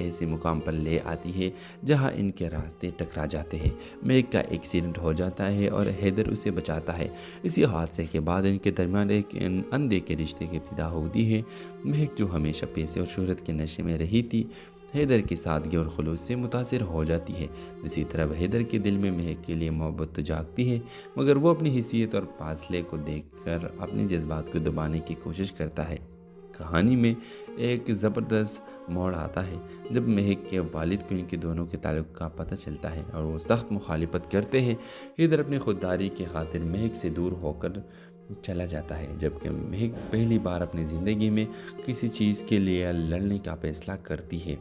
ایسے مقام پر لے آتی ہے جہاں ان کے راستے ٹکرا جاتے ہیں۔ مہک کا ایکسیڈنٹ ہو جاتا ہے اور حیدر اسے بچاتا ہے۔ اسی حادثے کے بعد ان کے درمیان ایک اندھے کے رشتے کی ابتدا ہوتی ہے۔ مہک جو ہمیشہ پیسے اور شہرت کے نشے میں رہی تھی، حیدر کی سادگی اور خلوص سے متاثر ہو جاتی ہے۔ دوسری طرف حیدر کے دل میں مہک کے لیے محبت تو جاگتی ہے، مگر وہ اپنی حیثیت اور فاصلے کو دیکھ کر اپنے جذبات کو دبانے کی کوشش کرتا ہے۔ کہانی میں ایک زبردست موڑ آتا ہے جب مہک کے والد کو ان کے دونوں کے تعلق کا پتہ چلتا ہے اور وہ سخت مخالفت کرتے ہیں۔ حیدر اپنی خودداری کی خاطر مہک سے دور ہو کر چلا جاتا ہے، جبکہ مہک پہلی بار اپنی زندگی میں کسی چیز کے لیے لڑنے کا فیصلہ کرتی ہے۔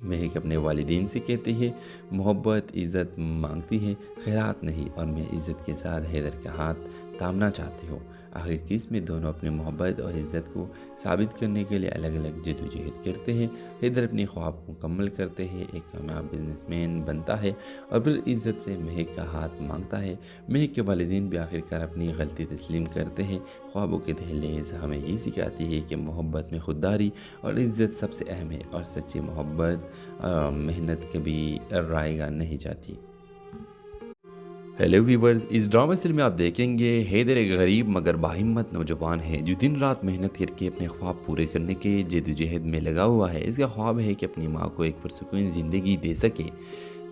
مہک اپنے والدین سے کہتی ہے، محبت عزت مانگتی ہے، خیرات نہیں، اور میں عزت کے ساتھ حیدر کا ہاتھ تھامنا چاہتی ہوں۔ آخر کس میں دونوں اپنے محبت اور عزت کو ثابت کرنے کے لیے الگ الگ جدوجہد کرتے ہیں۔ حیدر اپنی خواب کو مکمل کرتے ہیں، ایک کامیاب بزنس مین بنتا ہے اور پھر عزت سے مہک کا ہاتھ مانگتا ہے۔ مہک کے والدین بھی آخر کار اپنی غلطی تسلیم کرتے ہیں۔ خوابوں کے دہلیز ہمیں یہ سکھاتی ہے کہ محبت میں خودداری اور عزت سب سے اہم ہے، اور سچی محبت محنت کبھی رائیگاں نہیں جاتی۔ ہیلو ویورز، اس ڈرامہ سیریل میں آپ دیکھیں گے حیدر ایک غریب مگر باہمت نوجوان ہے جو دن رات محنت کر کے اپنے خواب پورے کرنے کے جدوجہد میں لگا ہوا ہے۔ اس کا خواب ہے کہ اپنی ماں کو ایک پرسکون زندگی دے سکے۔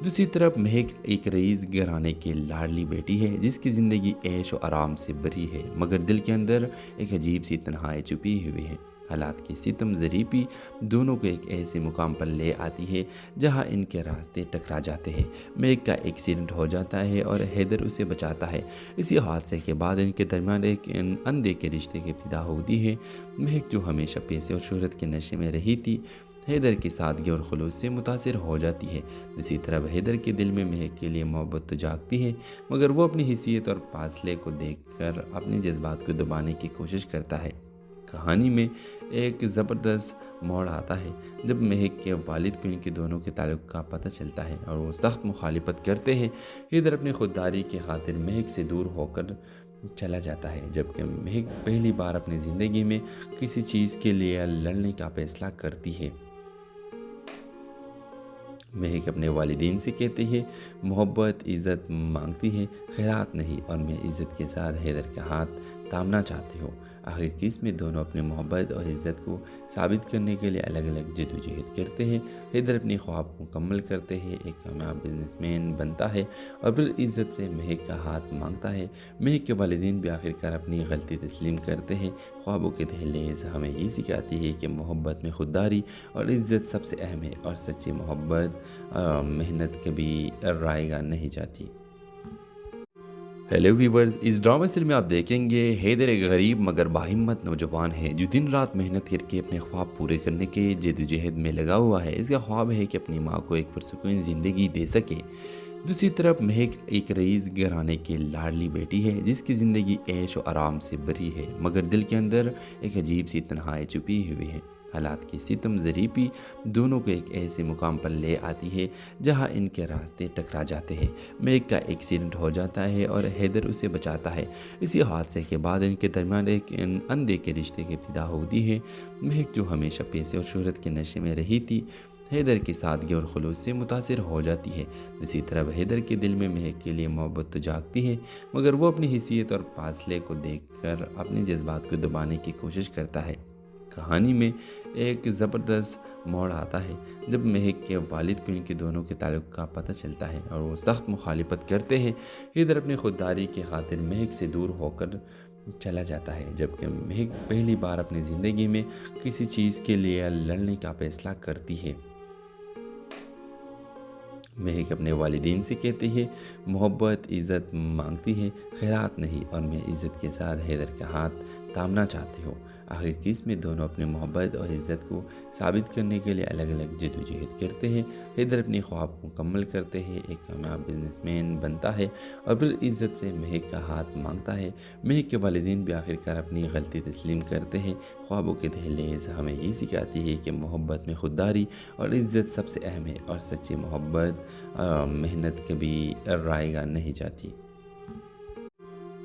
دوسری طرف مہک ایک رئیس گھرانے کی لاڈلی بیٹی ہے جس کی زندگی عیش و آرام سے بھری ہے، مگر دل کے اندر ایک عجیب سی تنہائی چھپی ہوئی ہے۔ حالات کی ستم ظریفی دونوں کو ایک ایسے مقام پر لے آتی ہے جہاں ان کے راستے ٹکرا جاتے ہیں۔ مہک کا ایکسیڈنٹ ہو جاتا ہے اور حیدر اسے بچاتا ہے۔ اسی حادثے کے بعد ان کے درمیان ایک اندھے کے رشتے کی ابتدا ہوتی ہے۔ مہک جو ہمیشہ پیسے اور شہرت کے نشے میں رہی تھی، حیدر کی سادگی اور خلوص سے متاثر ہو جاتی ہے۔ دوسری طرف حیدر کے دل میں مہک کے لیے محبت تو جاگتی ہے، مگر وہ اپنی حیثیت اور فاصلے کو دیکھ کر اپنے جذبات کو دبانے کی کوشش کرتا ہے۔ کہانی میں ایک زبردست موڑ آتا ہے جب مہک کے والد کو ان کے دونوں کے تعلق کا پتہ چلتا ہے اور وہ سخت مخالفت کرتے ہیں۔ حیدر اپنی خودداری کی خاطر مہک سے دور ہو کر چلا جاتا ہے، جبکہ مہک پہلی بار اپنی زندگی میں کسی چیز کے لیے لڑنے کا فیصلہ کرتی ہے۔ مہک اپنے والدین سے کہتی ہے، محبت عزت مانگتی ہے، خیرات نہیں، اور میں عزت کے ساتھ حیدر کا ہاتھ تھامنا چاہتی ہوں۔ آخر کس میں دونوں اپنے محبت اور عزت کو ثابت کرنے کے لیے الگ الگ جدوجہد کرتے ہیں۔ حیدر اپنی خواب کو مکمل کرتے ہیں، ایک کامیاب بزنس مین بنتا ہے اور پھر عزت سے مہک کا ہاتھ مانگتا ہے۔ مہک کے والدین بھی آخر کار اپنی غلطی تسلیم کرتے ہیں۔ خوابوں کے دہلیز ہمیں یہ سکھاتی ہے کہ محبت میں خودداری اور عزت سب سے اہم ہے، اور سچی محبت محنت کبھی رائیگاں نہیں جاتی۔ ہیلو ویورز، اس ڈرامہ سیریل میں آپ دیکھیں گے حیدر ایک غریب مگر باہمت نوجوان ہے جو دن رات محنت کر کے اپنے خواب پورے کرنے کے جدوجہد میں لگا ہوا ہے۔ اس کا خواب ہے کہ اپنی ماں کو ایک پرسکون زندگی دے سکے۔ دوسری طرف مہک ایک رئیس گھرانے کی لاڈلی بیٹی ہے جس کی زندگی عیش و آرام سے بھری ہے، مگر دل کے اندر ایک عجیب سی تنہائی چھپی ہوئی ہے۔ حالات کی ستم ظریفی دونوں کو ایک ایسے مقام پر لے آتی ہے جہاں ان کے راستے ٹکرا جاتے ہیں۔ مہک کا ایکسیڈنٹ ہو جاتا ہے اور حیدر اسے بچاتا ہے۔ اسی حادثے کے بعد ان کے درمیان ایک اندھے کے رشتے کی ابتدا ہوتی ہے۔ مہک جو ہمیشہ پیسے اور شہرت کے نشے میں رہی تھی، حیدر کی سادگی اور خلوص سے متاثر ہو جاتی ہے۔ دوسری طرف حیدر کے دل میں مہک کے لیے محبت تو جاگتی ہے، مگر وہ اپنی حیثیت اور فاصلے کو دیکھ کر اپنے جذبات کو دبانے کی کوشش کرتا ہے۔ کہانی میں ایک زبردست موڑ آتا ہے جب مہک کے والد کو ان کے دونوں کے تعلق کا پتہ چلتا ہے اور وہ سخت مخالفت کرتے ہیں۔ حیدر اپنی خودداری کی خاطر مہک سے دور ہو کر چلا جاتا ہے، جبکہ مہک پہلی بار اپنی زندگی میں کسی چیز کے لیے لڑنے کا فیصلہ کرتی ہے۔ مہک اپنے والدین سے کہتی ہے، محبت عزت مانگتی ہے، خیرات نہیں، اور میں عزت کے ساتھ حیدر کا ہاتھ تھامنا چاہتی ہوں۔ آخر کس میں دونوں اپنے محبت اور عزت کو ثابت کرنے کے لیے الگ الگ جدوجہد کرتے ہیں۔ حیدر اپنی خواب کو مکمل کرتے ہیں، ایک کامیاب بزنس مین بنتا ہے اور پھر عزت سے مہک کا ہاتھ مانگتا ہے۔ مہک کے والدین بھی آخر کار اپنی غلطی تسلیم کرتے ہیں۔ خوابوں کے دہلیز ہمیں یہ سکھاتی ہے کہ محبت میں خودداری اور عزت سب سے اہم ہے، اور سچی محبت محنت کبھی رائیگاں نہیں جاتی۔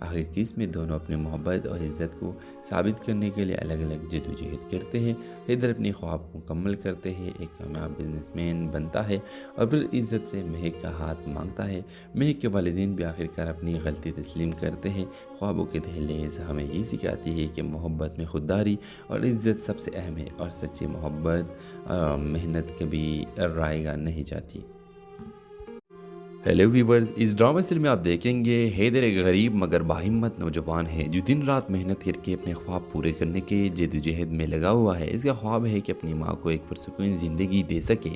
آخر کی اس میں دونوں اپنے محبت اور عزت کو ثابت کرنے کے لیے الگ الگ جدوجہد کرتے ہیں۔ حیدر اپنی خواب کو مکمل کرتے ہیں، ایک کامیاب بزنس مین بنتا ہے اور پھر عزت سے مہک کا ہاتھ مانگتا ہے۔ مہک کے والدین بھی آخرکار اپنی غلطی تسلیم کرتے ہیں۔ خوابوں کے دہلیز ہمیں یہ سکھاتی ہے کہ محبت میں خودداری اور عزت سب سے اہم ہے، اور سچی محبت محنت کبھی رائیگاں نہیں جاتی۔ ہیلو ویورز، اس ڈرامہ سیریل میں آپ دیکھیں گے حیدر ایک غریب مگر باہمت نوجوان ہے جو دن رات محنت کر کے اپنے خواب پورے کرنے کے جدوجہد میں لگا ہوا ہے۔ اس کا خواب ہے کہ اپنی ماں کو ایک پرسکون زندگی دے سکے۔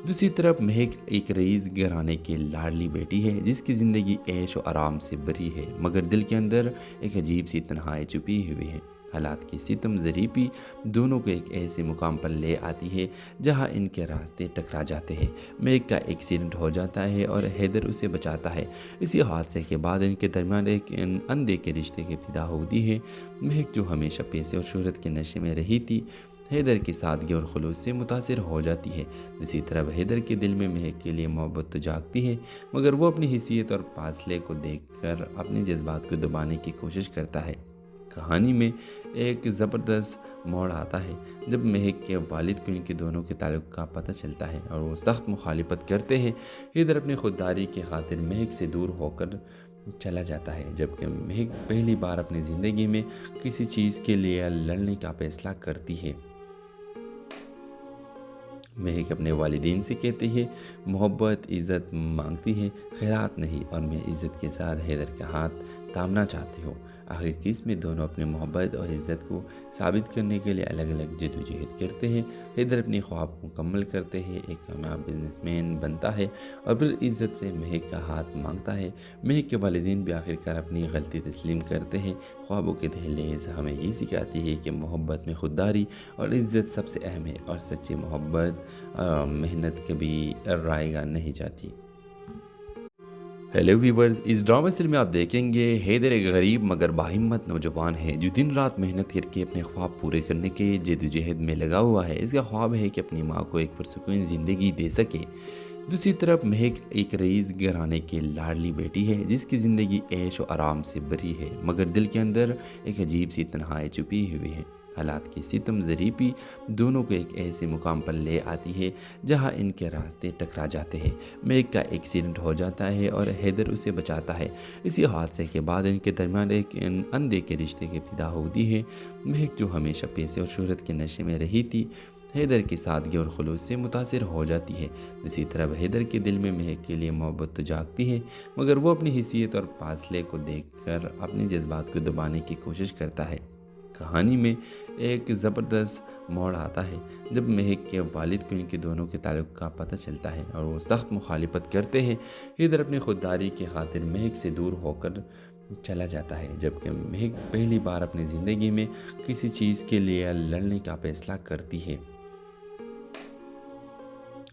دوسری طرف مہک ایک رئیس گھرانے کی لاڈلی بیٹی ہے جس کی زندگی عیش و آرام سے بھری ہے، مگر دل کے اندر ایک عجیب سی تنہائی چھپی ہوئی ہے۔ حالات کی ستم ظریفی دونوں کو ایک ایسے مقام پر لے آتی ہے جہاں ان کے راستے ٹکرا جاتے ہیں۔ مہک کا ایکسیڈنٹ ہو جاتا ہے اور حیدر اسے بچاتا ہے۔ اسی حادثے کے بعد ان کے درمیان ایک اندھے کے رشتے کی ابتدا ہوتی ہے۔ مہک جو ہمیشہ پیسے اور شہرت کے نشے میں رہی تھی، حیدر کی سادگی اور خلوص سے متاثر ہو جاتی ہے۔ دوسری طرف حیدر کے دل میں مہک کے لیے محبت تو جاگتی ہے، مگر وہ اپنی حیثیت اور فاصلے کو دیکھ کر اپنے جذبات کو دبانے کی کوشش کرتا ہے۔ کہانی میں ایک زبردست موڑ آتا ہے جب مہک کے والد کو ان کے دونوں کے تعلق کا پتہ چلتا ہے اور وہ سخت مخالفت کرتے ہیں۔ حیدر اپنی خودداری کی خاطر مہک سے دور ہو کر چلا جاتا ہے، جبکہ مہک پہلی بار اپنی زندگی میں کسی چیز کے لیے لڑنے کا فیصلہ کرتی ہے۔ مہک اپنے والدین سے کہتی ہے محبت عزت مانگتی ہے، خیرات نہیں، اور میں عزت کے ساتھ حیدر کا ہاتھ تامنا چاہتی ہوں۔ آخر کی اس میں دونوں اپنے محبت اور عزت کو ثابت کرنے کے لیے الگ الگ جدوجہد کرتے ہیں۔ حیدر اپنی خواب کو مکمل کرتے ہیں، ایک کامیاب بزنس مین بنتا ہے اور پھر عزت سے مہک کا ہاتھ مانگتا ہے۔ مہک کے والدین بھی آخرکار اپنی غلطی تسلیم کرتے ہیں۔ خوابوں کے دہلیز ہمیں یہ سکھاتی ہے کہ محبت میں خودداری اور عزت سب سے اہم ہے، اور سچی محبت محنت کبھی رائیگاں نہیں جاتی۔ ہیلو ویورز، اس ڈرامہ سیریل میں آپ دیکھیں گے حیدر ایک غریب مگر باہمت نوجوان ہے جو دن رات محنت کر کے اپنے خواب پورے کرنے کے جدوجہد میں لگا ہوا ہے۔ اس کا خواب ہے کہ اپنی ماں کو ایک پرسکون زندگی دے سکے۔ دوسری طرف مہک ایک رئیس گھرانے کی لاڈلی بیٹی ہے جس کی زندگی عیش و آرام سے بھری ہے، مگر دل کے اندر ایک عجیب سی تنہائی چھپی ہوئی ہے۔ حالات کی ستم ظریفی دونوں کو ایک ایسے مقام پر لے آتی ہے جہاں ان کے راستے ٹکرا جاتے ہیں۔ مہک کا ایکسیڈنٹ ہو جاتا ہے اور حیدر اسے بچاتا ہے۔ اسی حادثے کے بعد ان کے درمیان ایک اندھے کے رشتے کی ابتدا ہوتی ہے۔ مہک جو ہمیشہ پیسے اور شہرت کے نشے میں رہی تھی، حیدر کی سادگی اور خلوص سے متاثر ہو جاتی ہے۔ دوسری طرف حیدر کے دل میں مہک کے لیے محبت تو جاگتی ہے، مگر وہ اپنی حیثیت اور فاصلے کو دیکھ کر اپنے جذبات کو دبانے کی کوشش کرتا ہے۔ کہانی میں ایک زبردست موڑ آتا ہے جب مہک کے والد کو ان کے دونوں کے تعلق کا پتہ چلتا ہے اور وہ سخت مخالفت کرتے ہیں۔ حیدر اپنی خودداری کی خاطر مہک سے دور ہو کر چلا جاتا ہے، جبکہ مہک پہلی بار اپنی زندگی میں کسی چیز کے لیے لڑنے کا فیصلہ کرتی ہے۔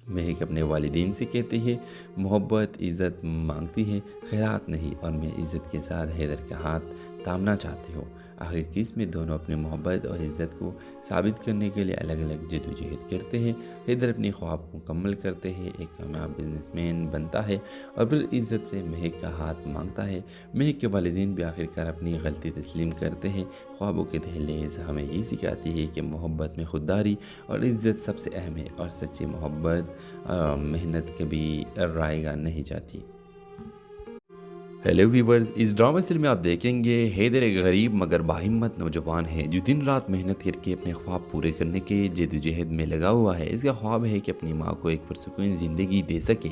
مہک اپنے والدین سے کہتی ہے محبت عزت مانگتی ہے، خیرات نہیں، اور میں عزت کے ساتھ حیدر کا ہاتھ تامنا چاہتی ہوں۔ آخر کی اس میں دونوں اپنے محبت اور عزت کو ثابت کرنے کے لیے الگ الگ جدوجہد کرتے ہیں۔ حیدر اپنی خواب کو مکمل کرتے ہیں، ایک کامیاب بزنس مین بنتا ہے اور پھر عزت سے مہک کا ہاتھ مانگتا ہے۔ مہک کے والدین بھی آخرکار اپنی غلطی تسلیم کرتے ہیں۔ خوابوں کے دہلیز ہمیں یہ سکھاتی ہے کہ محبت میں خودداری اور عزت سب سے اہم ہے، اور سچی محبت محنت کبھی رائیگاں نہیں جاتی۔ ہیلو ویورز، اس ڈرامہ سیریل میں آپ دیکھیں گے حیدر ایک غریب مگر باہمت نوجوان ہے جو دن رات محنت کر کے اپنے خواب پورے کرنے کے جدوجہد میں لگا ہوا ہے۔ اس کا خواب ہے کہ اپنی ماں کو ایک پرسکون زندگی دے سکے۔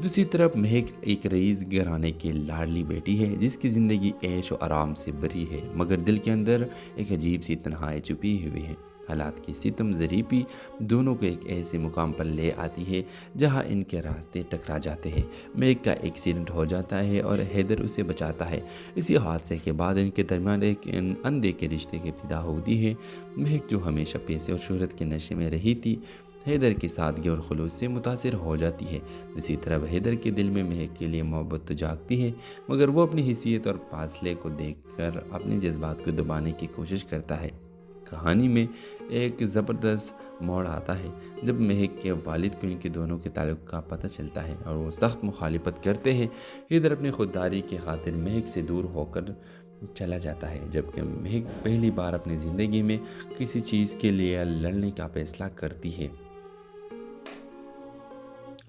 دوسری طرف مہک ایک رئیس گھرانے کی لاڈلی بیٹی ہے جس کی زندگی عیش و آرام سے بھری ہے، مگر دل کے اندر ایک عجیب سی تنہائی چھپی ہوئی ہے۔ حالات کی ستم ظریفی دونوں کو ایک ایسے مقام پر لے آتی ہے جہاں ان کے راستے ٹکرا جاتے ہیں۔ مہک کا ایکسیڈنٹ ہو جاتا ہے اور حیدر اسے بچاتا ہے۔ اسی حادثے کے بعد ان کے درمیان ایک اندھے کے رشتے کی ابتدا ہوتی ہے۔ مہک جو ہمیشہ پیسے اور شہرت کے نشے میں رہی تھی، حیدر کی سادگی اور خلوص سے متاثر ہو جاتی ہے۔ دوسری طرف حیدر کے دل میں مہک کے لیے محبت تو جاگتی ہے، مگر وہ اپنی حیثیت اور فاصلے کو دیکھ کر اپنے جذبات کو دبانے کی کوشش کرتا ہے۔ کہانی میں ایک زبردست موڑ آتا ہے جب مہک کے والد کو ان کے دونوں کے تعلق کا پتہ چلتا ہے اور وہ سخت مخالفت کرتے ہیں۔ حیدر اپنی خودداری کی خاطر مہک سے دور ہو کر چلا جاتا ہے، جبکہ مہک پہلی بار اپنی زندگی میں کسی چیز کے لیے لڑنے کا فیصلہ کرتی ہے۔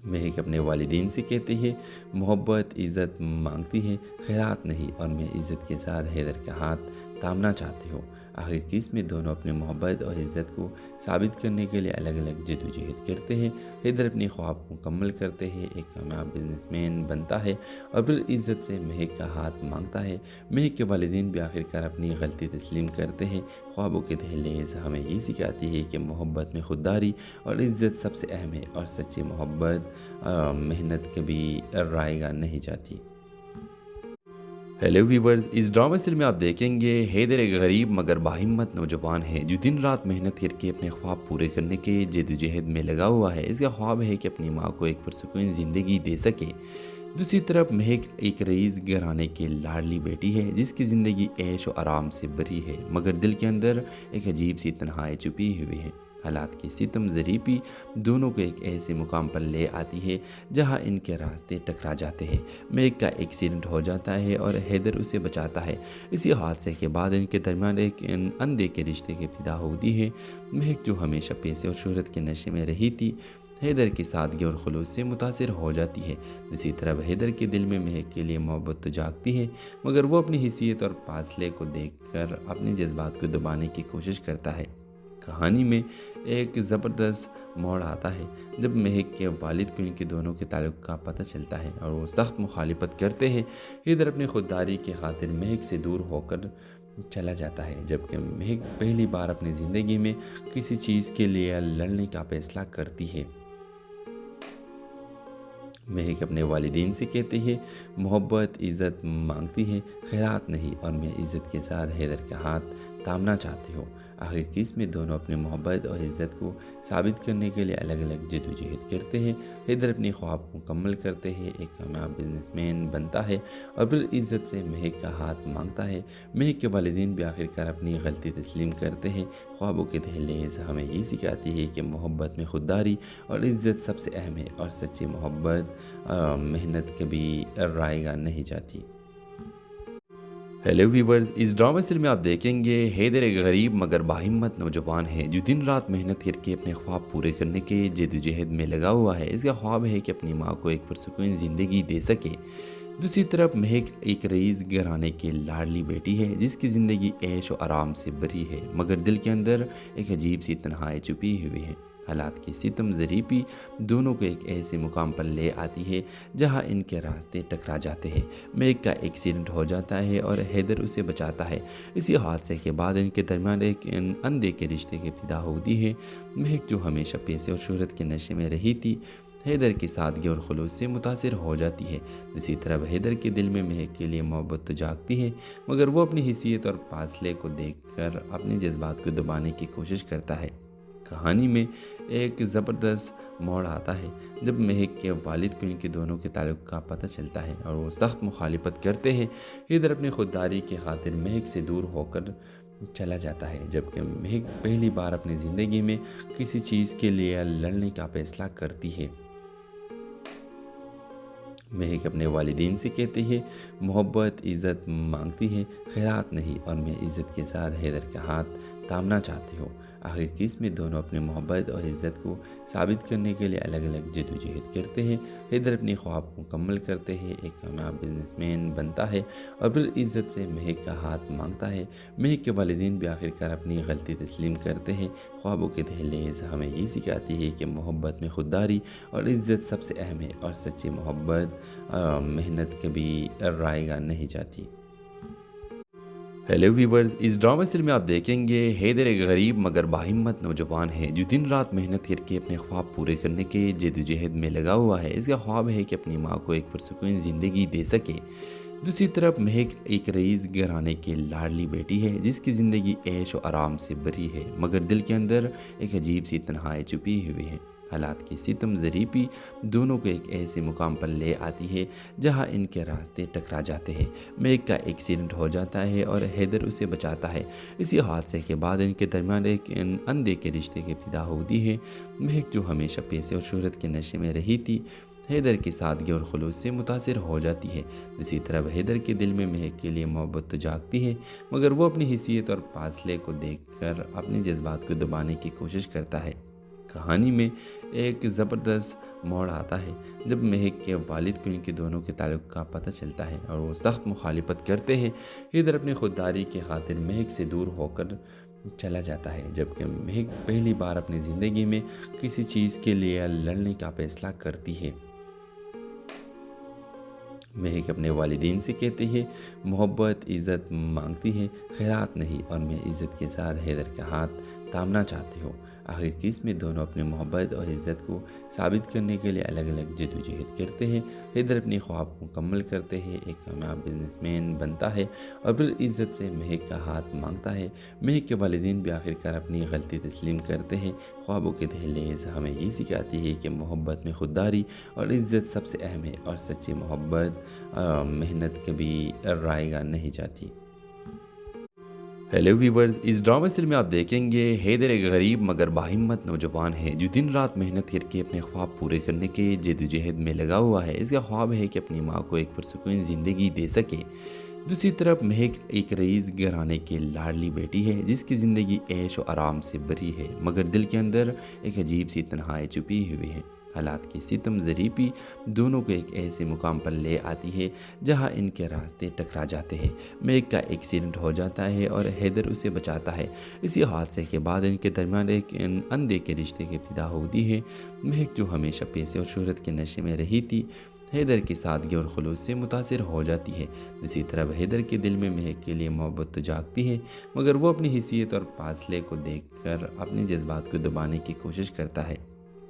مہک اپنے والدین سے کہتی ہے، محبت عزت مانگتی ہے، خیرات نہیں، اور میں عزت کے ساتھ حیدر کا ہاتھ تھامنا چاہتی ہوں۔ آخر کیس میں دونوں اپنے محبت اور عزت کو ثابت کرنے کے لیے الگ الگ جدوجہد کرتے ہیں۔ حیدر اپنی خواب کو مکمل کرتے ہیں، ایک کامیاب بزنس مین بنتا ہے اور پھر عزت سے مہک کا ہاتھ مانگتا ہے۔ مہک کے والدین بھی آخرکار اپنی غلطی تسلیم کرتے ہیں۔ خوابوں کے دہلیز ہمیں یہ سکھاتی ہے کہ محبت میں خودداری اور عزت سب سے اہم ہے، اور سچی محبت محنت کبھی رائیگاں نہیں جاتی۔ ہیلو ویورز، اس ڈرامہ سیریل میں آپ دیکھیں گے حیدر ایک غریب مگر باہمت نوجوان ہے جو دن رات محنت کر کے اپنے خواب پورے کرنے کے جدوجہد میں لگا ہوا ہے۔ اس کا خواب ہے کہ اپنی ماں کو ایک پرسکون زندگی دے سکے۔ دوسری طرف مہک ایک رئیس گھرانے کی لاڈلی بیٹی ہے جس کی زندگی عیش و آرام سے بھری ہے، مگر دل کے اندر ایک عجیب سی تنہائی چھپی ہوئی ہے۔ حالات کی ستم ظریفی دونوں کو ایک ایسے مقام پر لے آتی ہے جہاں ان کے راستے ٹکرا جاتے ہیں۔ مہک کا ایکسیڈنٹ ہو جاتا ہے اور حیدر اسے بچاتا ہے۔ اسی حادثے کے بعد ان کے درمیان ایک اندھے کے رشتے کی ابتدا ہوتی ہے۔ مہک جو ہمیشہ پیسے اور شہرت کے نشے میں رہی تھی، حیدر کی سادگی اور خلوص سے متاثر ہو جاتی ہے۔ دوسری طرف حیدر کے دل میں مہک کے لیے محبت تو جاگتی ہے، مگر وہ اپنی حیثیت اور فاصلے کو دیکھ کر اپنے جذبات کو دبانے کی کوشش کرتا ہے۔ کہانی میں ایک زبردست موڑ آتا ہے جب مہک کے والد کو ان کے دونوں کے تعلق کا پتہ چلتا ہے اور وہ سخت مخالفت کرتے ہیں۔ حیدر اپنی خودداری کی خاطر مہک سے دور ہو کر چلا جاتا ہے، جبکہ مہک پہلی بار اپنی زندگی میں کسی چیز کے لیے لڑنے کا فیصلہ کرتی ہے۔ مہک اپنے والدین سے کہتی ہے، محبت عزت مانگتی ہے، خیرات نہیں، اور میں عزت کے ساتھ حیدر کا ہاتھ تھامنا چاہتی ہوں۔ آخر کیس میں دونوں اپنے محبت اور عزت کو ثابت کرنے کے لیے الگ الگ جدوجہد کرتے ہیں۔ حیدر اپنی خواب کو مکمل کرتے ہیں، ایک کامیاب بزنس مین بنتا ہے اور پھر عزت سے مہک کا ہاتھ مانگتا ہے۔ مہک کے والدین بھی آخرکار اپنی غلطی تسلیم کرتے ہیں۔ خوابوں کے دہلیز ہمیں یہ سکھاتی ہے کہ محبت میں خودداری اور عزت سب سے اہم ہے، اور سچی محبت محنت کبھی رائیگاں نہیں جاتی۔ ہیلو ویورز، اس ڈرامہ سیریل میں آپ دیکھیں گے حیدر ایک غریب مگر باہمت نوجوان ہے جو دن رات محنت کر کے اپنے خواب پورے کرنے کے جدوجہد میں لگا ہوا ہے۔ اس کا خواب ہے کہ اپنی ماں کو ایک پرسکون زندگی دے سکے۔ دوسری طرف مہک ایک رئیس گھرانے کی لاڈلی بیٹی ہے جس کی زندگی عیش و آرام سے بھری ہے، مگر دل کے اندر ایک عجیب سی تنہائی چھپی ہوئی ہے۔ حالات کی ستم ظریفی دونوں کو ایک ایسے مقام پر لے آتی ہے جہاں ان کے راستے ٹکرا جاتے ہیں۔ مہک کا ایکسیڈنٹ ہو جاتا ہے اور حیدر اسے بچاتا ہے۔ اسی حادثے کے بعد ان کے درمیان ایک اندھے کے رشتے کی ابتدا ہوتی ہے۔ مہک جو ہمیشہ پیسے اور شہرت کے نشے میں رہی تھی، حیدر کی سادگی اور خلوص سے متاثر ہو جاتی ہے۔ دوسری طرف حیدر کے دل میں مہک کے لیے محبت تو جاگتی ہے، مگر وہ اپنی حیثیت اور فاصلے کو دیکھ کر اپنے جذبات کو دبانے کی کوشش کرتا ہے۔ کہانی میں ایک زبردست موڑ آتا ہے جب مہک کے والد کو ان کے دونوں کے تعلق کا پتہ چلتا ہے اور وہ سخت مخالفت کرتے ہیں۔ حیدر اپنی خودداری کی خاطر مہک سے دور ہو کر چلا جاتا ہے، جبکہ مہک پہلی بار اپنی زندگی میں کسی چیز کے لیے لڑنے کا فیصلہ کرتی ہے۔ مہک اپنے والدین سے کہتی ہے، محبت عزت مانگتی ہے، خیرات نہیں، اور میں عزت کے ساتھ حیدر کا ہاتھ تھامنا چاہتی ہوں۔ آخر کیس میں دونوں اپنے محبت اور عزت کو ثابت کرنے کے لیے الگ الگ جدوجہد کرتے ہیں۔ حیدر اپنی خواب کو مکمل کرتے ہیں، ایک کامیاب بزنس مین بنتا ہے اور پھر عزت سے مہک کا ہاتھ مانگتا ہے۔ مہک کے والدین بھی آخرکار اپنی غلطی تسلیم کرتے ہیں۔ خوابوں کے دہلیز ہمیں یہ سکھاتی ہے کہ محبت میں خودداری اور عزت سب سے اہم ہے، اور سچی محبت محنت کبھی رائیگاں نہیں جاتی۔ ہیلو ویورز، اس ڈرامہ سیریل میں آپ دیکھیں گے حیدر ایک غریب مگر باہمت نوجوان ہے جو دن رات محنت کر کے اپنے خواب پورے کرنے کے جدوجہد میں لگا ہوا ہے۔ اس کا خواب ہے کہ اپنی ماں کو ایک پرسکون زندگی دے سکے۔ دوسری طرف مہک ایک رئیس گھرانے کی لاڈلی بیٹی ہے جس کی زندگی عیش و آرام سے بھری ہے، مگر دل کے اندر ایک عجیب سی تنہائی چھپی ہوئی ہے۔ حالات کی ستم ظریفی دونوں کو ایک ایسے مقام پر لے آتی ہے جہاں ان کے راستے ٹکرا جاتے ہیں۔ میگ کا ایکسیڈنٹ ہو جاتا ہے اور حیدر اسے بچاتا ہے۔ اسی حادثے کے بعد ان کے درمیان ایک اندھے کے رشتے کی ابتدا ہوتی ہے۔ میگ جو ہمیشہ پیسے اور شہرت کے نشے میں رہی تھی، حیدر کی سادگی اور خلوص سے متاثر ہو جاتی ہے۔ دوسری طرف حیدر کے دل میں مہک کے لیے محبت تو جاگتی ہے، مگر وہ اپنی حیثیت اور فاصلے کو دیکھ کر اپنے جذبات کو دبانے کی کوشش کرتا ہے۔ کہانی میں ایک زبردست موڑ آتا ہے جب مہک کے والد کو ان کے دونوں کے تعلق کا پتہ چلتا ہے اور وہ سخت مخالفت کرتے ہیں۔ حیدر اپنی خودداری کی خاطر مہک سے دور ہو کر چلا جاتا ہے، جبکہ مہک پہلی بار اپنی زندگی میں کسی چیز کے لیے لڑنے کا فیصلہ کرتی ہے۔ مہک اپنے والدین سے کہتی ہے، محبت عزت مانگتی ہے، خیرات نہیں، اور میں عزت کے ساتھ حیدر کا ہاتھ تھامنا چاہتی ہوں۔ آخر کس میں دونوں اپنے محبت اور عزت کو ثابت کرنے کے لیے الگ الگ جدوجہد کرتے ہیں۔ حیدر اپنی خواب کو مکمل کرتے ہیں، ایک کامیاب بزنس مین بنتا ہے اور پھر عزت سے مہک کا ہاتھ مانگتا ہے۔ مہک کے والدین بھی آخر کار اپنی غلطی تسلیم کرتے ہیں۔ خوابوں کے دہلیز ہمیں یہ سکھاتی ہے کہ محبت میں خودداری اور عزت سب سے اہم ہے، اور سچی محبت محنت کبھی رائیگاں نہیں جاتی۔ ہیلو ویورز، اس ڈرامہ سیریل میں آپ دیکھیں گے حیدر ایک غریب مگر باہمت نوجوان ہے جو دن رات محنت کر کے اپنے خواب پورے کرنے کے جدوجہد میں لگا ہوا ہے۔ اس کا خواب ہے کہ اپنی ماں کو ایک پرسکون زندگی دے سکے۔ دوسری طرف مہک ایک رئیس گھرانے کی لاڈلی بیٹی ہے جس کی زندگی عیش و آرام سے بھری ہے، مگر دل کے اندر ایک عجیب سی تنہائی چھپی ہوئی ہے۔ حالات کی ستم ظریفی دونوں کو ایک ایسے مقام پر لے آتی ہے جہاں ان کے راستے ٹکرا جاتے ہیں۔ میگ کا ایکسیڈنٹ ہو جاتا ہے اور حیدر اسے بچاتا ہے۔ اسی حادثے کے بعد ان کے درمیان ایک اندھے کے رشتے کی ابتدا ہوتی ہے۔ میگ جو ہمیشہ پیسے اور شہرت کے نشے میں رہی تھی، حیدر کی سادگی اور خلوص سے متاثر ہو جاتی ہے۔ دوسری طرف حیدر کے دل میں مہک کے لیے محبت تو جاگتی ہے، مگر وہ اپنی حیثیت اور فاصلے کو دیکھ کر اپنے جذبات کو دبانے کی کوشش کرتا ہے۔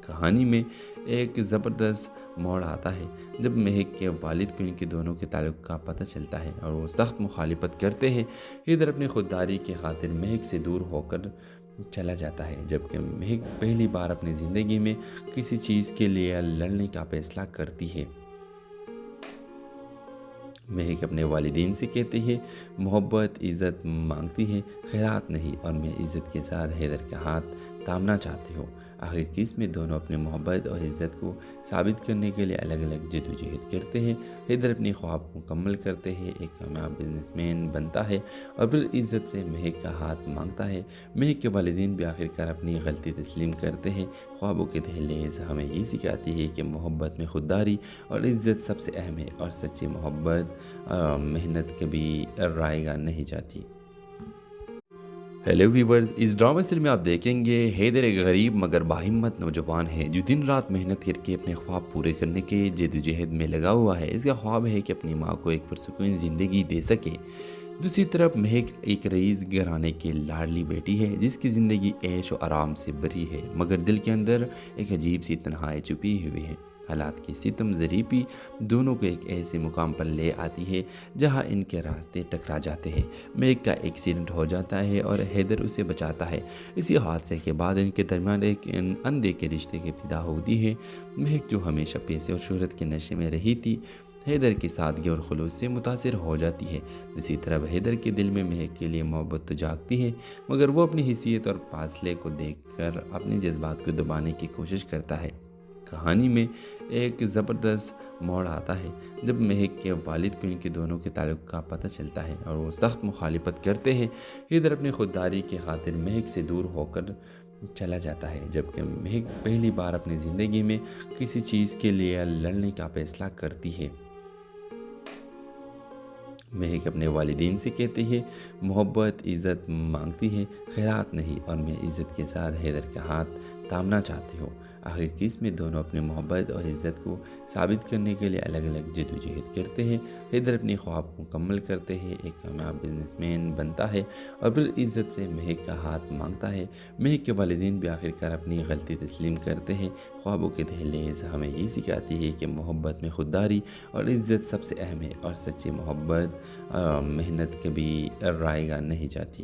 کہانی میں ایک زبردست موڑ آتا ہے جب مہک کے والد کو ان کے دونوں کے تعلق کا پتہ چلتا ہے اور وہ سخت مخالفت کرتے ہیں۔ حیدر اپنی خودداری کی خاطر مہک سے دور ہو کر چلا جاتا ہے، جبکہ مہک پہلی بار اپنی زندگی میں کسی چیز کے لیے لڑنے کا فیصلہ کرتی ہے۔ مہک اپنے والدین سے کہتی ہے، محبت عزت مانگتی ہے، خیرات نہیں، اور میں عزت کے ساتھ حیدر کا ہاتھ تھامنا چاہتی ہوں۔ آخر کس میں دونوں اپنے محبت اور عزت کو ثابت کرنے کے لیے الگ الگ جدوجہد کرتے ہیں۔ حیدر اپنی خواب کو مکمل کرتے ہیں، ایک کامیاب بزنس مین بنتا ہے اور پھر عزت سے مہک کا ہاتھ مانگتا ہے۔ مہک کے والدین بھی آخر کار اپنی غلطی تسلیم کرتے ہیں۔ خوابوں کے دہلیز ہمیں یہ سکھاتی ہے کہ محبت میں خودداری اور عزت سب سے اہم ہے، اور سچی محبت محنت کبھی رائیگاں نہیں جاتی۔ ہیلو ویورز، اس ڈرامہ سیریل میں آپ دیکھیں گے حیدر ایک غریب مگر باہمت نوجوان ہے جو دن رات محنت کر کے اپنے خواب پورے کرنے کے جدوجہد میں لگا ہوا ہے۔ اس کا خواب ہے کہ اپنی ماں کو ایک پرسکون زندگی دے سکے۔ دوسری طرف مہک ایک رئیس گھرانے کی لاڈلی بیٹی ہے جس کی زندگی عیش و آرام سے بھری ہے، مگر دل کے اندر ایک عجیب سی تنہائی چھپی ہوئی ہے۔ حالات کی ستم ظریفی دونوں کو ایک ایسے مقام پر لے آتی ہے جہاں ان کے راستے ٹکرا جاتے ہیں۔ میگ کا ایکسیڈنٹ ہو جاتا ہے اور حیدر اسے بچاتا ہے۔ اسی حادثے کے بعد ان کے درمیان ایک اندھے کے رشتے کی ابتدا ہوتی ہے۔ میگ جو ہمیشہ پیسے اور شہرت کے نشے میں رہی تھی، حیدر کی سادگی اور خلوص سے متاثر ہو جاتی ہے۔ دوسری طرف حیدر کے دل میں مہک کے لیے محبت تو جاگتی ہے، مگر وہ اپنی حیثیت اور فاصلے کو دیکھ کر اپنے جذبات کو دبانے کی کوشش کرتا ہے۔ کہانی میں ایک زبردست موڑ آتا ہے جب مہک کے والد کو ان کے دونوں کے تعلق کا پتہ چلتا ہے اور وہ سخت مخالفت کرتے ہیں۔ حیدر اپنی خودداری کی خاطر مہک سے دور ہو کر چلا جاتا ہے، جبکہ مہک پہلی بار اپنی زندگی میں کسی چیز کے لیے لڑنے کا فیصلہ کرتی ہے۔ مہک اپنے والدین سے کہتی ہے، محبت عزت مانگتی ہے، خیرات نہیں، اور میں عزت کے ساتھ حیدر کا ہاتھ تھامنا چاہتی ہوں۔ آخر کس میں دونوں اپنے محبت اور عزت کو ثابت کرنے کے لیے الگ الگ جدوجہد کرتے ہیں۔ حیدر اپنی خواب کو مکمل کرتے ہیں، ایک کامیاب بزنس مین بنتا ہے اور پھر عزت سے مہک کا ہاتھ مانگتا ہے۔ مہک کے والدین بھی آخر کار اپنی غلطی تسلیم کرتے ہیں۔ خوابوں کے دہلیز ہمیں یہ سکھاتی ہے کہ محبت میں خودداری اور عزت سب سے اہم ہے، اور سچی محبت محنت کبھی رائیگاں نہیں جاتی۔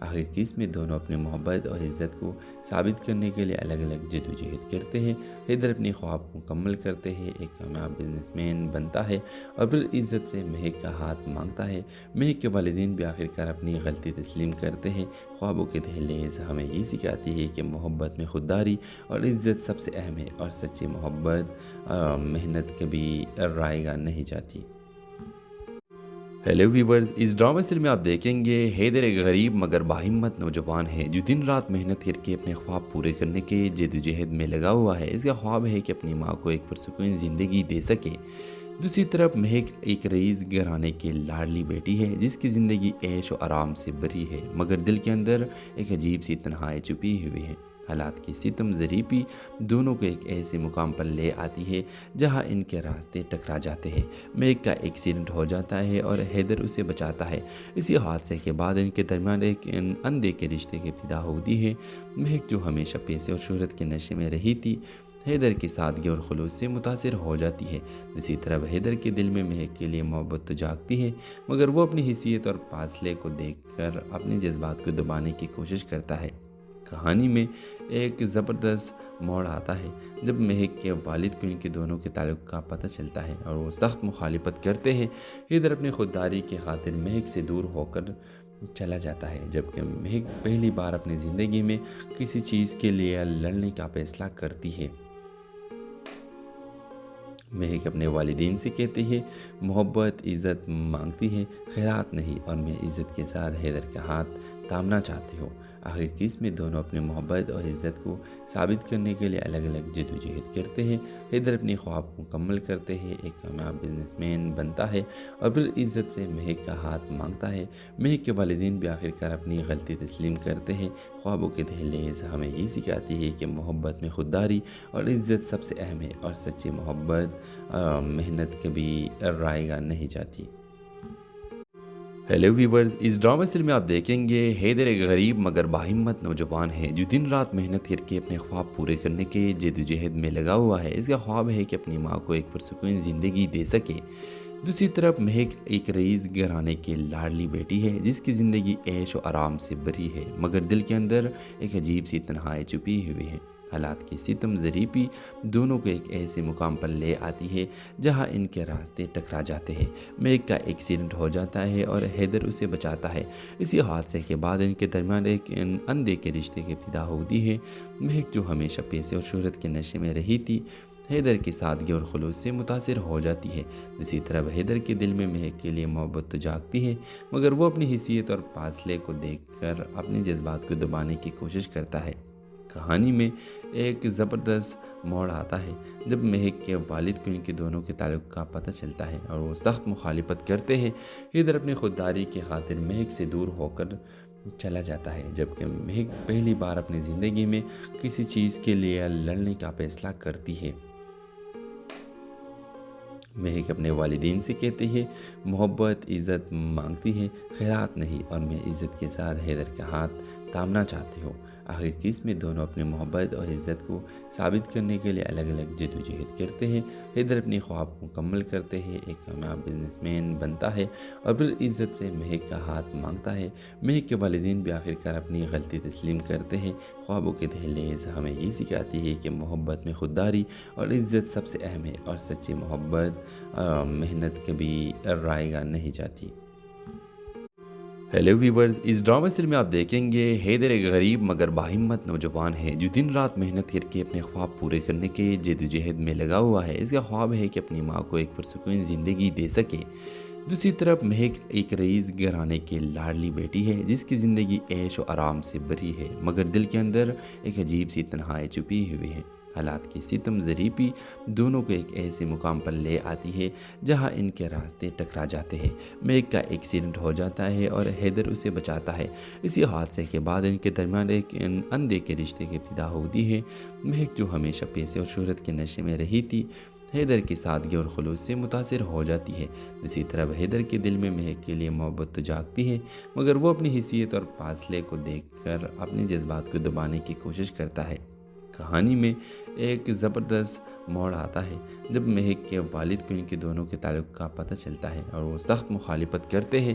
آخر کی اس میں دونوں اپنے محبت اور عزت کو ثابت کرنے کے لیے الگ الگ جد و جہد کرتے ہیں۔ حیدر اپنے خواب کو مکمل کرتے ہیں، ایک کامیاب بزنس مین بنتا ہے اور پھر عزت سے مہک کا ہاتھ مانگتا ہے۔ مہک کے والدین بھی آخرکار اپنی غلطی تسلیم کرتے ہیں۔ خوابوں کے دہلیز ہمیں یہ سکھاتی ہے کہ محبت میں خودداری اور عزت سب سے اہم ہے، اور سچی محبت محنت کبھی رائیگاں نہیں جاتی۔ ہیلو ویورز، اس ڈرامہ سیریل میں آپ دیکھیں گے حیدر ایک غریب مگر باہمت نوجوان ہے جو دن رات محنت کر کے اپنے خواب پورے کرنے کے جد و جہد میں لگا ہوا ہے۔ اس کا خواب ہے کہ اپنی ماں کو ایک پرسکون زندگی دے سکے۔ دوسری طرف مہک ایک رئیس گھرانے کی لاڈلی بیٹی ہے جس کی زندگی عیش و آرام سے بھری ہے، مگر دل کے اندر ایک عجیب سی تنہائی چھپی ہوئی ہے۔ حالات کی ستم ظریفی دونوں کو ایک ایسے مقام پر لے آتی ہے جہاں ان کے راستے ٹکرا جاتے ہیں۔ مہک کا ایکسیڈنٹ ہو جاتا ہے اور حیدر اسے بچاتا ہے۔ اسی حادثے کے بعد ان کے درمیان ایک اندھے کے رشتے کی ابتدا ہوتی ہے۔ مہک جو ہمیشہ پیسے اور شہرت کے نشے میں رہی تھی، حیدر کی سادگی اور خلوص سے متاثر ہو جاتی ہے۔ دوسری طرف حیدر کے دل میں مہک کے لیے محبت تو جاگتی ہے، مگر وہ اپنی حیثیت اور فاصلے کو دیکھ کر اپنے جذبات کو دبانے کی کوشش کرتا ہے۔ کہانی میں ایک زبردست موڑ آتا ہے جب مہک کے والد کو ان کے دونوں کے تعلق کا پتہ چلتا ہے اور وہ سخت مخالفت کرتے ہیں۔ حیدر اپنی خودداری کی خاطر مہک سے دور ہو کر چلا جاتا ہے، جبکہ مہک پہلی بار اپنی زندگی میں کسی چیز کے لیے لڑنے کا فیصلہ کرتی ہے۔ مہک اپنے والدین سے کہتی ہے محبت عزت مانگتی ہے، خیرات نہیں، اور میں عزت کے ساتھ حیدر کا ہاتھ تامنا چاہتی ہوں۔ آخر کی اس میں دونوں اپنے محبت اور عزت کو ثابت کرنے کے لیے الگ الگ جد و جہد کرتے ہیں۔ حیدر اپنے خواب کو مکمل کرتے ہیں، ایک کامیاب بزنس مین بنتا ہے اور پھر عزت سے مہک کا ہاتھ مانگتا ہے۔ مہک کے والدین بھی آخرکار اپنی غلطی تسلیم کرتے ہیں۔ خوابوں کے دہلیز ہمیں یہ سکھاتی ہے کہ محبت میں خودداری اور عزت سب سے اہم ہے، اور سچی محبت محنت کبھی رائیگاں نہیں جاتی۔ ہیلو ویورز، اس ڈرامہ سیریل میں آپ دیکھیں گے حیدر ایک غریب مگر باہمت نوجوان ہے جو دن رات محنت کر کے اپنے خواب پورے کرنے کے جد و جہد میں لگا ہوا ہے۔ اس کا خواب ہے کہ اپنی ماں کو ایک پرسکون زندگی دے سکے۔ دوسری طرف مہک ایک رئیس گھرانے کی لاڈلی بیٹی ہے جس کی زندگی عیش و آرام سے بھری ہے، مگر دل کے اندر ایک عجیب سی تنہائی چھپی ہوئی ہے۔ حالات کی ستم ظریفی دونوں کو ایک ایسے مقام پر لے آتی ہے جہاں ان کے راستے ٹکرا جاتے ہیں۔ مہک کا ایکسیڈنٹ ہو جاتا ہے اور حیدر اسے بچاتا ہے۔ اسی حادثے کے بعد ان کے درمیان ایک اندھے کے رشتے کی ابتدا ہوتی ہے۔ مہک جو ہمیشہ پیسے اور شہرت کے نشے میں رہی تھی، حیدر کی سادگی اور خلوص سے متاثر ہو جاتی ہے۔ دوسری طرف حیدر کے دل میں مہک کے لیے محبت تو جاگتی ہے، مگر وہ اپنی حیثیت اور فاصلے کو دیکھ کر اپنے جذبات کو دبانے کی کوشش کرتا ہے۔ کہانی میں ایک زبردست موڑ آتا ہے جب مہک کے والد کو ان کے دونوں کے تعلق کا پتہ چلتا ہے اور وہ سخت مخالفت کرتے ہیں۔ حیدر اپنی خودداری کی خاطر مہک سے دور ہو کر چلا جاتا ہے، جبکہ مہک پہلی بار اپنی زندگی میں کسی چیز کے لیے لڑنے کا فیصلہ کرتی ہے۔ مہک اپنے والدین سے کہتی ہے محبت عزت مانگتی ہے، خیرات نہیں، اور میں عزت کے ساتھ حیدر کا ہاتھ تامنا چاہتی ہوں۔ آخر کی اس میں دونوں اپنے محبت اور عزت کو ثابت کرنے کے لیے الگ الگ جد و جہد کرتے ہیں۔ حیدر اپنے خواب کو مکمل کرتے ہیں، ایک کامیاب بزنس مین بنتا ہے اور پھر عزت سے مہک کا ہاتھ مانگتا ہے۔ مہک کے والدین بھی آخرکار اپنی غلطی تسلیم کرتے ہیں۔ خوابوں کے دہلیز ہمیں یہ سکھاتی ہے کہ محبت میں خودداری اور عزت سب سے اہم ہے، اور سچی محبت محنت کبھی رائیگاں نہیں جاتی۔ ہیلو ویورز، اس ڈرامہ سیریل میں آپ دیکھیں گے حیدر ایک غریب مگر باہمت نوجوان ہے جو دن رات محنت کر کے اپنے خواب پورے کرنے کے جد و جہد میں لگا ہوا ہے۔ اس کا خواب ہے کہ اپنی ماں کو ایک پرسکون زندگی دے سکے۔ دوسری طرف مہک ایک رئیس گھرانے کی لاڈلی بیٹی ہے جس کی زندگی عیش و آرام سے بھری ہے، مگر دل کے اندر ایک عجیب سی تنہائی چھپی ہوئی ہے۔ حالات کی ستم ظریفی دونوں کو ایک ایسے مقام پر لے آتی ہے جہاں ان کے راستے ٹکرا جاتے ہیں۔ مہک کا ایکسیڈنٹ ہو جاتا ہے اور حیدر اسے بچاتا ہے۔ اسی حادثے کے بعد ان کے درمیان ایک اندھے کے رشتے کی ابتدا ہوتی ہے۔ مہک جو ہمیشہ پیسے اور شہرت کے نشے میں رہی تھی، حیدر کی سادگی اور خلوص سے متاثر ہو جاتی ہے۔ دوسری طرف حیدر کے دل میں مہک کے لیے محبت تو جاگتی ہے، مگر وہ اپنی حیثیت اور فاصلے کو دیکھ کر اپنے جذبات کو دبانے کی کوشش کرتا ہے۔ کہانی میں ایک زبردست موڑ آتا ہے جب مہک کے والد کو ان کے دونوں کے تعلق کا پتہ چلتا ہے اور وہ سخت مخالفت کرتے ہیں۔